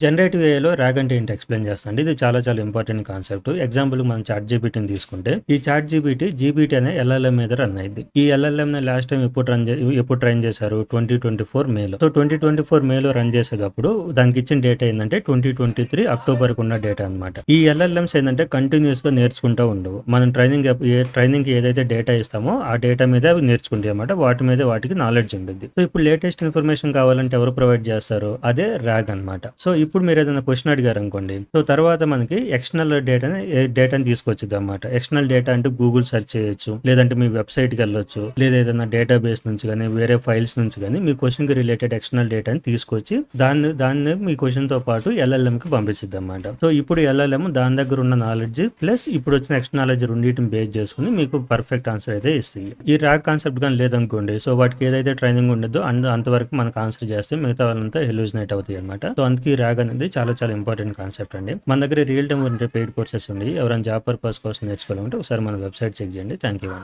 Generative ఏఐలో rag అంటే ఏంటి explain చేస్తా అండి. ఇది చాలా చాలా ఇంపార్టెంట్ కాన్సెప్ట్. ఎగ్జాంపుల్‌కి మనం చాట్ జీపీటీని తీసుకుంటే, ఈ చాట్ జీపీటీ అనే ఎల్ఎల్ఎం మీద రన్ అయ్యిద్ది. ఈ ఎల్ఎల్ఎంని లాస్ట్ టైమ్ ఎప్పుడు ట్రైన్ చేశారు? 2024 మేలో. సో, 2024 మేలో రన్ చేసేటప్పుడు దానికి ఇచ్చిన డేటా ఏందంటే 2023 అక్టోబర్‌కి ఉన్న డేటా అన్నమాట. ఈ ఎల్ఎల్ఎంస్ ఏందంటే కంటిన్యూయస్‌గా నేర్చుకుంటూ ఉండవు. మనం ట్రైనింగ్‌కి ఏదైతే డేటా ఇస్తామో ఆ డేటా మీదే అవి నేర్చుకుంటాయి అన్నమాట. వాటి మీద వాటికి నాలెడ్జ్ ఉండిద్ది. సో, ఇప్పుడు లేటెస్ట్ ఇన్ఫర్మేషన్ కావాలంటే ఎవరు ప్రొవైడ్ చేస్తారు? అదే ర్యాగ్ అన్నమాట. సో, ఇప్పుడు మీరు ఏదైనా క్వెషన్ అడిగారనుకోండి. సో, తర్వాత మనకి ఎక్స్టర్నల్ డేటాని తీసుకొచ్చిద్దన్నమాట. ఎక్స్టర్నల్ డేటా అంటే గూగుల్ సెర్చ్ చేయొచ్చు. లేదంటే మీ వెబ్‌సైట్‌కెళ్ళొచ్చు. లేదా ఏదైనా డేటాబేస్ నుంచి గాని, వేరే ఫైల్స్ నుంచి గాని మీ క్వెషన్‌కి రిలేటెడ్ ఎక్స్టర్నల్ డేటాని తీసుకొచ్చి దాన్ని మీ క్వెషన్‌తో పాటు ఎల్ఎల్ఎంకి పంపించిద్దన్నమాట. సో, ఇప్పుడు ఎల్ఎల్ఎం దాని దగ్గర ఉన్న నాలెడ్జ్ ప్లస్ ఇప్పుడు వచ్చిన ఎక్స్టర్నాలజీ రెండిటిని బేస్ చేసుకొని మీకు పర్ఫెక్ట్ ఆన్సర్ అయితే ఇస్తాయి. ఈ ర్యాగ్ కాన్సెప్ట్ గాని లేదనుకోండి. సో, వాటికి ఏదైతే ట్రైనింగ్ ఉండదో అంతవరకు మనకు ఆన్సర్ చేస్తే మిగతా వాళ్ళంతా హెలూసినేట్ అవుతాయి అన్నమాట. సో, అందుకే ఈ ర్యాగ్ అనేది చాలా చాలా ఇంపార్టెంట్ కాన్సెప్ట్ అండి. మన దగ్గర రియల్ టైమ్ ఉండే పెయిడ్ కోర్సెస్ ఉన్నాయి. ఎవరైనా జాబ్ పర్పస్ కోసం నేర్చుకోవాలంటే ఒకసారి మన వెబ్‌సైట్ చెక్ చేయండి. Thank you.